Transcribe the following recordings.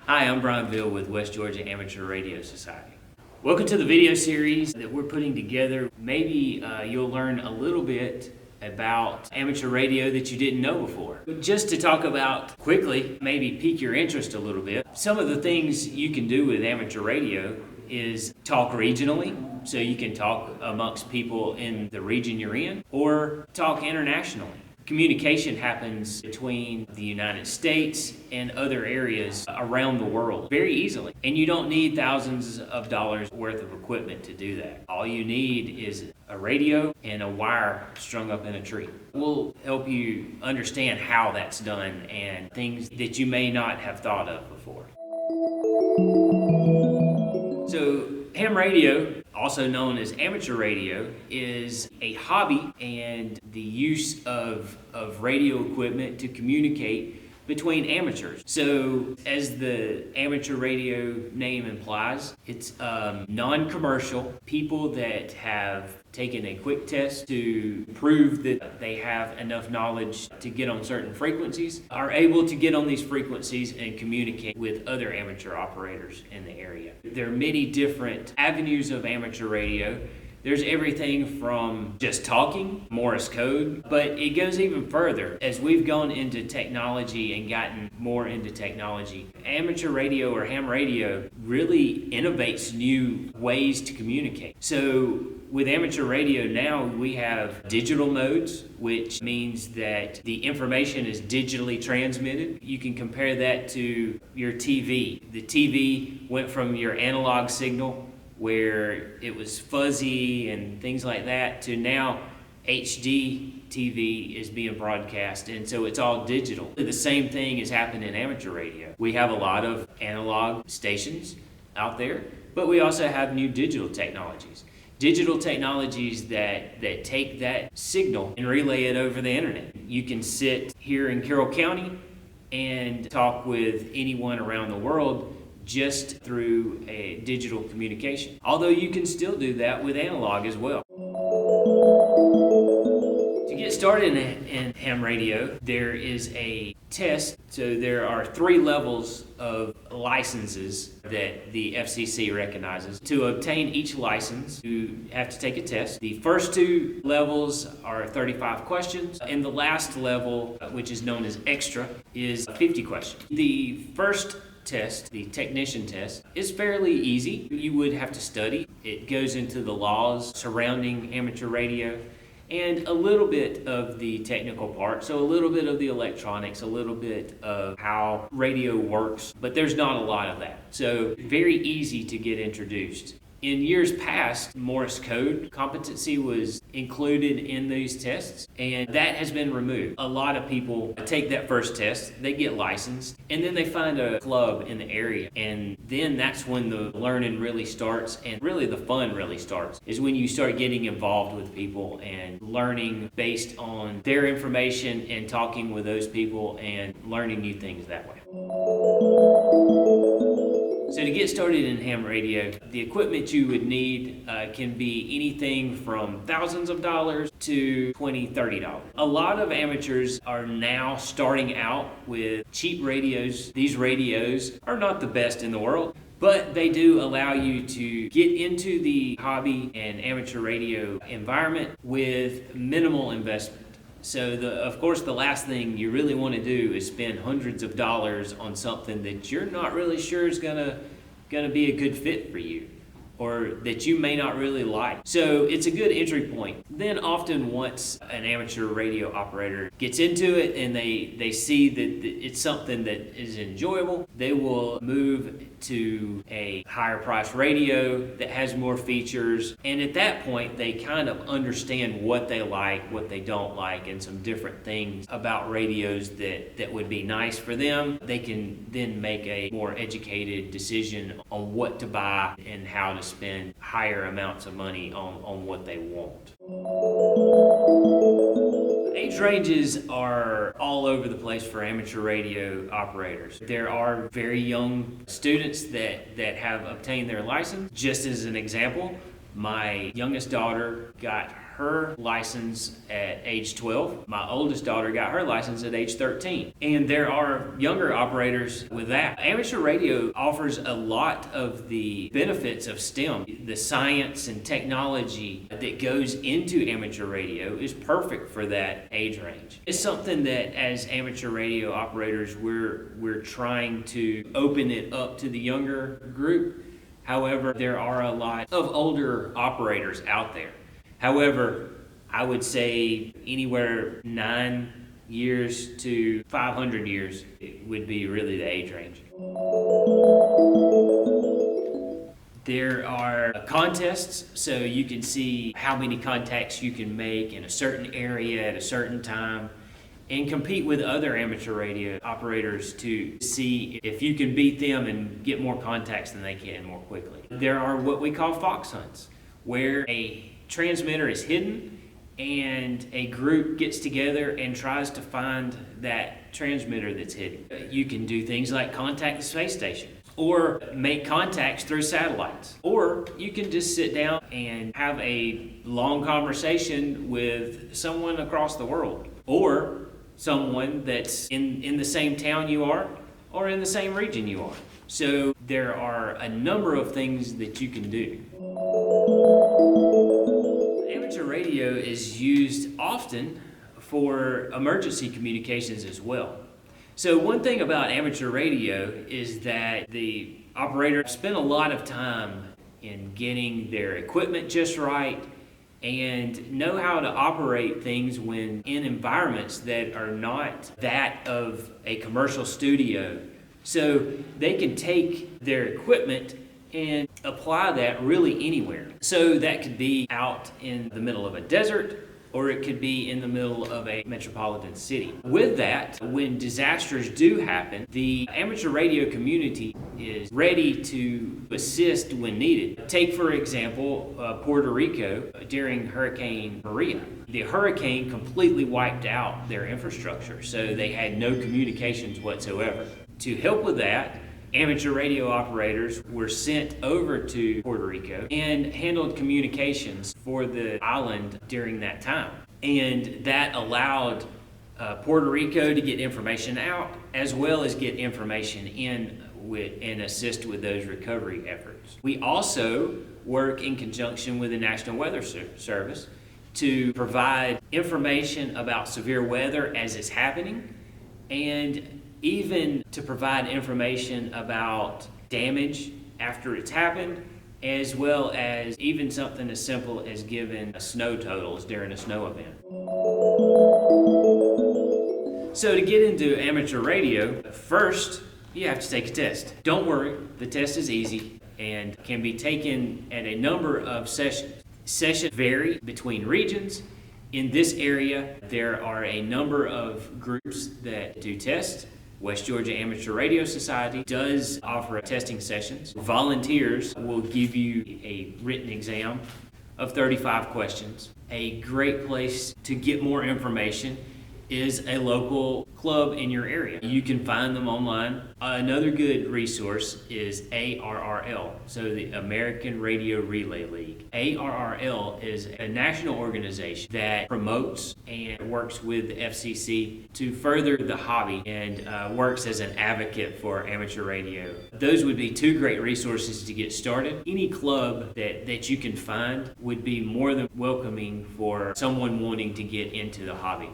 Hi, I'm Brian Bill with West Georgia Amateur Radio Society. Welcome to the video series that we're putting together. Maybe you'll learn a little bit about amateur radio that you didn't know before. Just to talk about quickly, maybe pique your interest a little bit. Some of the things you can do with amateur radio is talk regionally, so you can talk amongst people in the region you're in, or talk internationally. Communication happens between the United States and other areas around the world very easily. And you don't need thousands of dollars worth of equipment to do that. All you need is a radio and a wire strung up in a tree. We'll help you understand how that's done and things that you may not have thought of before. So ham radio, also known as amateur radio, is a hobby and the use of radio equipment to communicate between amateurs. So as the amateur radio name implies, it's non-commercial. People that have taken a quick test to prove that they have enough knowledge to get on certain frequencies are able to get on these frequencies and communicate with other amateur operators in the area. There are many different avenues of amateur radio. There's everything from just talking, Morse code, but it goes even further. As we've gone into technology and gotten more into technology, amateur radio or ham radio really innovates new ways to communicate. So with amateur radio now, we have digital modes, which means that the information is digitally transmitted. You can compare that to your TV. The TV went from your analog signal, where it was fuzzy and things like that, to now HD TV is being broadcast, and so it's all digital. The same thing has happened in amateur radio. We have a lot of analog stations out there, but we also have new digital technologies. Digital technologies that take that signal and relay it over the internet. You can sit here in Carroll County and talk with anyone around the world just through a digital communication. Although you can still do that with analog as well. To get started in ham radio, there is a test. So there are 3 levels of licenses that the FCC recognizes. To obtain each license, you have to take a test. The first 2 levels are 35 questions, and the last level, which is known as extra, is 50 questions. The first test, the technician test, is fairly easy. You would have to study. It goes into the laws surrounding amateur radio and a little bit of the technical part, so a little bit of the electronics, a little bit of how radio works, but there's not a lot of that. So very easy to get introduced. In years past, Morse code competency was included in these tests, and that has been removed. A lot of people take that first test, they get licensed, and then they find a club in the area, and then that's when the learning really starts, and really the fun really starts, is when you start getting involved with people and learning based on their information and talking with those people and learning new things that way. So to get started in ham radio, the equipment you would need can be anything from thousands of dollars to $20, $30. A lot of amateurs are now starting out with cheap radios. These radios are not the best in the world, but they do allow you to get into the hobby and amateur radio environment with minimal investment. So of course the last thing you really want to do is spend hundreds of dollars on something that you're not really sure is gonna be a good fit for you, or that you may not really like. So it's a good entry point. Then often once an amateur radio operator gets into it and they see that it's something that is enjoyable, they will move to a higher price radio that has more features, and at that point they kind of understand what they like, what they don't like, and some different things about radios that would be nice for them. They can then make a more educated decision on what to buy and how to spend higher amounts of money on what they want. Age ranges are all over the place for amateur radio operators. There are very young students that have obtained their license. Just as an example, My youngest daughter got her license at age 12. My oldest daughter got her license at age 13. And there are younger operators with that. Amateur radio offers a lot of the benefits of STEM. The science and technology that goes into amateur radio is perfect for that age range. It's something that as amateur radio operators, we're trying to open it up to the younger group. However, there are a lot of older operators out there. However, I would say anywhere 9 years to 500 years would be really the age range. There are contests, so you can see how many contacts you can make in a certain area at a certain time, and compete with other amateur radio operators to see if you can beat them and get more contacts than they can more quickly. There are what we call fox hunts, where a transmitter is hidden and a group gets together and tries to find that transmitter that's hidden. You can do things like contact the space station, or make contacts through satellites, or you can just sit down and have a long conversation with someone across the world, or someone that's in the same town you are, or in the same region you are. So there are a number of things that you can do. Amateur radio is used often for emergency communications as well. So one thing about amateur radio is that the operator spent a lot of time in getting their equipment just right and know how to operate things when in environments that are not that of a commercial studio. So they can take their equipment and apply that really anywhere. So that could be out in the middle of a desert, or it could be in the middle of a metropolitan city. With that, when disasters do happen, the amateur radio community is ready to assist when needed. Take, for example, Puerto Rico during Hurricane Maria. The hurricane completely wiped out their infrastructure, so they had no communications whatsoever. To help with that, amateur radio operators were sent over to Puerto Rico and handled communications for the island during that time. And that allowed Puerto Rico to get information out as well as get information in and assist with those recovery efforts. We also work in conjunction with the National Weather Service to provide information about severe weather as it's happening, and even to provide information about damage after it's happened, as well as even something as simple as giving snow totals during a snow event. So to get into amateur radio, first you have to take a test. Don't worry, the test is easy and can be taken at a number of sessions. Sessions vary between regions. In this area, there are a number of groups that do tests. West Georgia Amateur Radio Society does offer testing sessions. Volunteers will give you a written exam of 35 questions. A great place to get more information is a local club in your area. You can find them online. Another good resource is ARRL, so the American Radio Relay League. ARRL is a national organization that promotes and works with the FCC to further the hobby and works as an advocate for amateur radio. Those would be two great resources to get started. Any club that you can find would be more than welcoming for someone wanting to get into the hobby.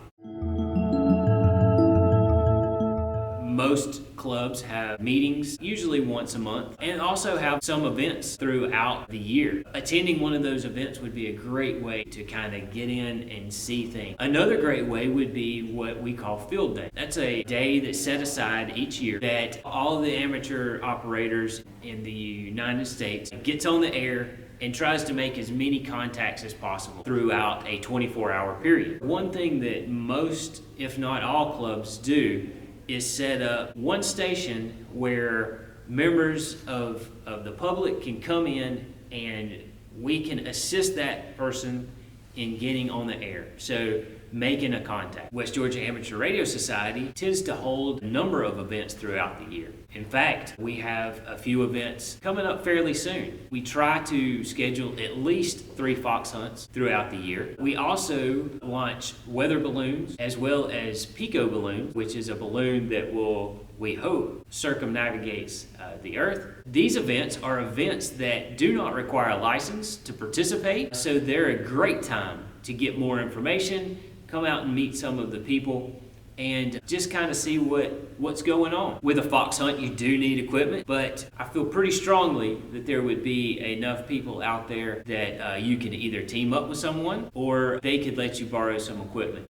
Most clubs have meetings, usually once a month, and also have some events throughout the year. Attending one of those events would be a great way to kind of get in and see things. Another great way would be what we call Field Day. That's a day that's set aside each year that all the amateur operators in the United States gets on the air and tries to make as many contacts as possible throughout a 24-hour period. One thing that most, if not all, clubs do is set up one station where members of the public can come in and we can assist that person in getting on the air. So making a contact. West Georgia Amateur Radio Society tends to hold a number of events throughout the year. In fact, we have a few events coming up fairly soon. We try to schedule at least 3 fox hunts throughout the year. We also launch weather balloons as well as pico balloons, which is a balloon that will, we hope, circumnavigates the Earth. These events are events that do not require a license to participate, so they're a great time to get more information, come out and meet some of the people, and just kind of see what's going on. With a fox hunt, you do need equipment, but I feel pretty strongly that there would be enough people out there that you can either team up with someone or they could let you borrow some equipment.